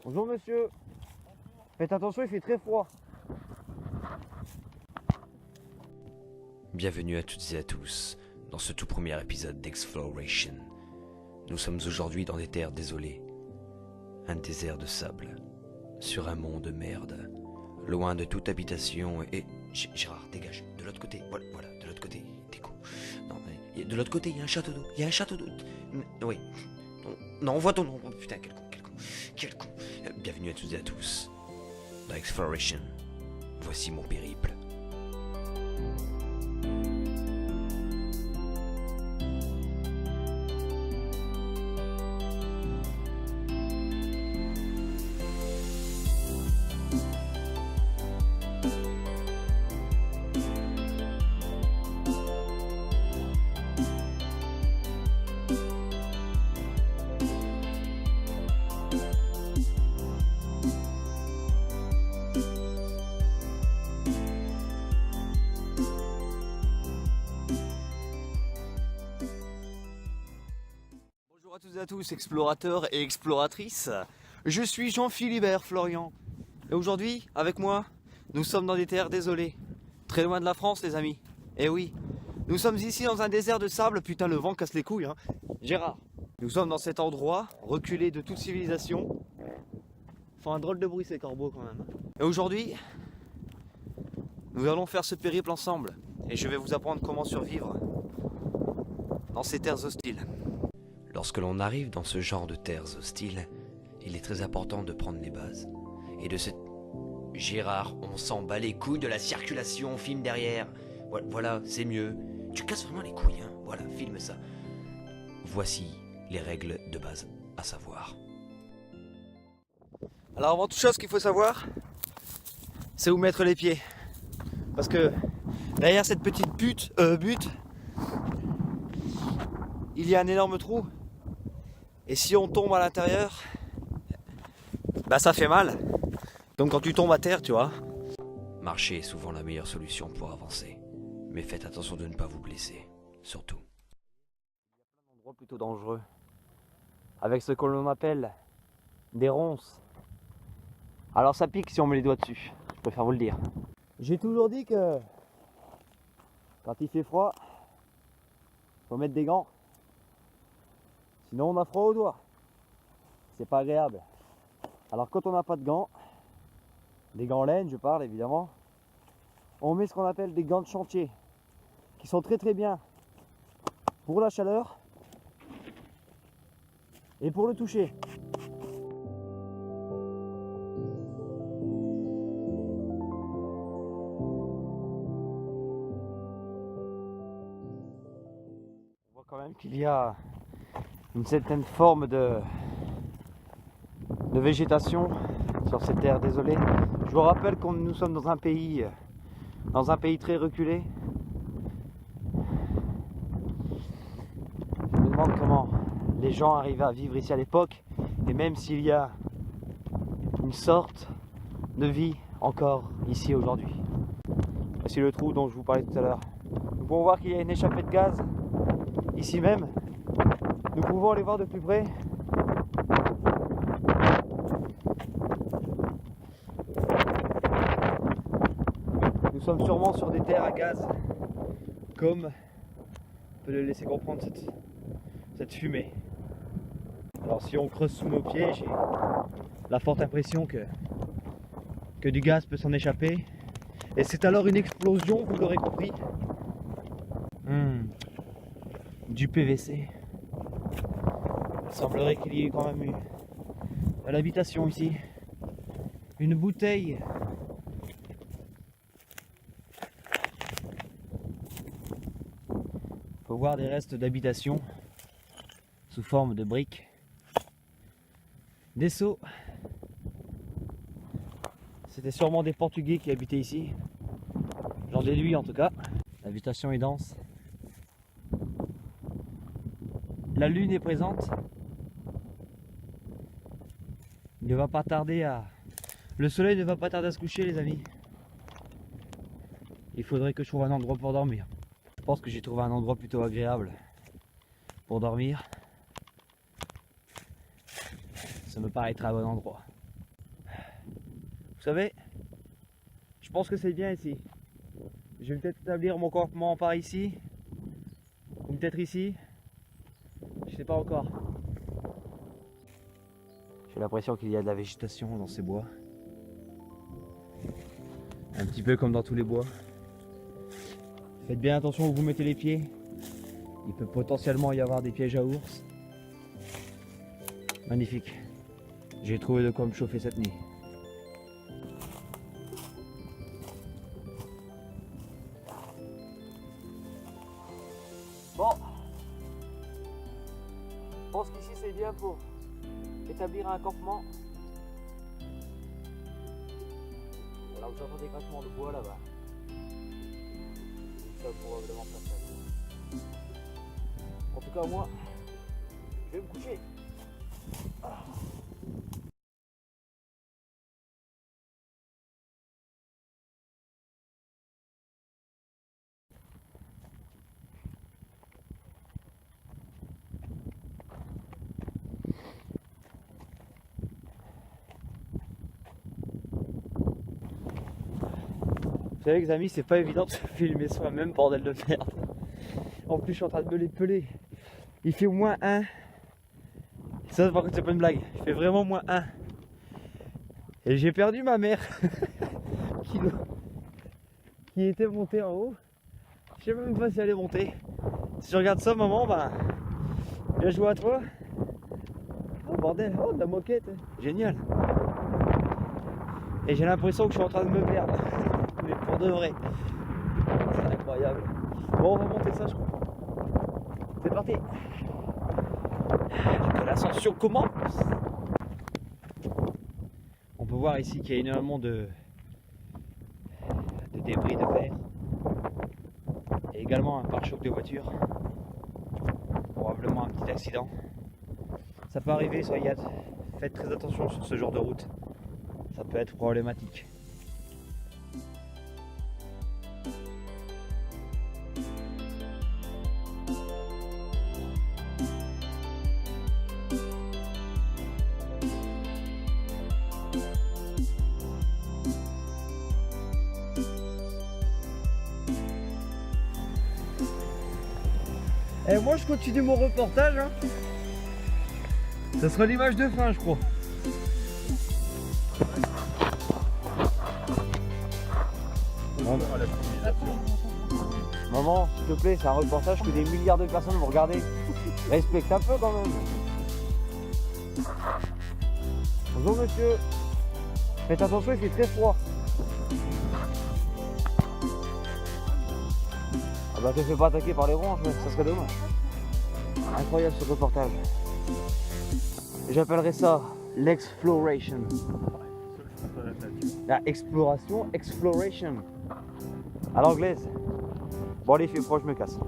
Bonjour monsieur. Faites attention, il fait très froid. Bienvenue à toutes et à tous dans ce tout premier épisode d'Exploration. Nous sommes aujourd'hui dans des terres désolées, un désert de sable, sur un mont de merde, loin de toute habitation et... Gérard, dégage, de l'autre côté, voilà, de l'autre côté, t'es con. Non, mais de l'autre côté, il y a un château d'eau, Oui. Non, on voit ton nom, oh, putain, quel con. Bienvenue à toutes et à tous dans Exploration. Voici mon périple. Bonjour à toutes et à tous, explorateurs et exploratrices. Je suis Jean-Philibert Florian. Et aujourd'hui, avec moi, nous sommes dans des terres désolées. Très loin de la France, les amis. Eh oui, nous sommes ici dans un désert de sable. Putain, le vent casse les couilles, hein. Gérard. Nous sommes dans cet endroit, reculé de toute civilisation. Ils font un drôle de bruit ces corbeaux quand même. Et aujourd'hui, nous allons faire ce périple ensemble. Et je vais vous apprendre comment survivre dans ces terres hostiles. Lorsque l'on arrive dans ce genre de terres hostiles, il est très important de prendre les bases. Et de se... Gérard, on s'en bat les couilles de la circulation, filme derrière. Voilà, c'est mieux. Tu casses vraiment les couilles, hein. Voilà, filme ça. Voici les règles de base à savoir. Alors avant toute chose, ce qu'il faut savoir, c'est où mettre les pieds. Parce que derrière cette petite butte, il y a un énorme trou. Et si on tombe à l'intérieur, bah ça fait mal. Donc quand tu tombes à terre, tu vois. Marcher est souvent la meilleure solution pour avancer. Mais faites attention de ne pas vous blesser, surtout. Un endroit plutôt dangereux. Avec ce que l'on appelle des ronces. Alors ça pique si on met les doigts dessus, je préfère vous le dire. J'ai toujours dit que quand il fait froid, faut mettre des gants. Sinon on a froid aux doigts. C'est pas agréable. Alors quand on n'a pas de gants, des gants en laine je parle évidemment, on met ce qu'on appelle des gants de chantier, qui sont très très bien pour la chaleur et pour le toucher. On voit quand même qu'il y a une certaine forme de végétation sur ces terres désolées. Je vous rappelle que nous sommes dans un pays très reculé. Je me demande comment les gens arrivaient à vivre ici à l'époque, et même s'il y a une sorte de vie encore ici aujourd'hui. Voici le trou dont je vous parlais tout à l'heure. Nous pouvons voir qu'il y a une échappée de gaz ici même. Nous pouvons aller voir de plus près. Nous sommes sûrement sur des terres à gaz, comme peut le laisser comprendre cette fumée. Alors si on creuse sous nos pieds, j'ai la forte impression que du gaz peut s'en échapper. Et c'est alors une explosion, vous l'aurez compris. Du PVC. Il semblerait qu'il y ait quand même eu à l'habitation ici une bouteille. Il faut voir des restes d'habitation sous forme de briques, des seaux. C'était sûrement des Portugais qui habitaient ici, j'en déduis en tout cas. L'habitation est dense. La lune est présente. Il ne va pas tarder à... Le soleil ne va pas tarder à se coucher, les amis. Il faudrait que je trouve un endroit pour dormir. Je pense que j'ai trouvé un endroit plutôt agréable pour dormir. Ça me paraît être un bon endroit. Vous savez, je pense que c'est bien ici. Je vais peut-être établir mon campement par ici, ou peut-être ici. Je sais pas encore. J'ai l'impression qu'il y a de la végétation dans ces bois. Un petit peu comme dans tous les bois. Faites bien attention où vous mettez les pieds. Il peut potentiellement y avoir des pièges à ours. Magnifique. J'ai trouvé de quoi me chauffer cette nuit. Bon. Je pense qu'ici c'est bien pour établir un campement. Voilà, vous entendez des craquements de bois là-bas. Ça probablement pas ça. En tout cas moi, je vais me coucher. Vous savez les amis, c'est pas évident de se filmer soi-même, bordel de merde. En plus je suis en train de me les peler. Il fait moins 1. Ça par contre c'est pas une blague. Il fait vraiment moins 1. Et j'ai perdu ma mère qui était montée en haut. Je sais même pas si elle est montée. Si je regarde ça maman, bah bien joué à toi. Oh bordel, oh de la moquette. Génial. Et j'ai l'impression que je suis en train de me perdre. Mais pour de vrai. C'est incroyable. Bon on va monter ça je crois. C'est parti. Que l'ascension commence. On peut voir ici qu'il y a énormément de débris de verre. Et également un pare-choc de voiture. Probablement un petit accident. Ça peut arriver, soyez faites très attention sur ce genre de route. Ça peut être problématique. Et moi je continue mon reportage. Hein. Ça sera l'image de fin je crois. Maman, s'il te plaît, c'est un reportage que des milliards de personnes vont regarder. Respecte un peu quand même. Bonjour monsieur. Faites attention, il fait très froid. Ah bah te fais pas attaquer par les ronges, mais ça serait dommage. Incroyable ce reportage. J'appellerais ça l'exploration. La exploration, exploration. À l'anglaise. Bon allez, il fait froid, je me casse.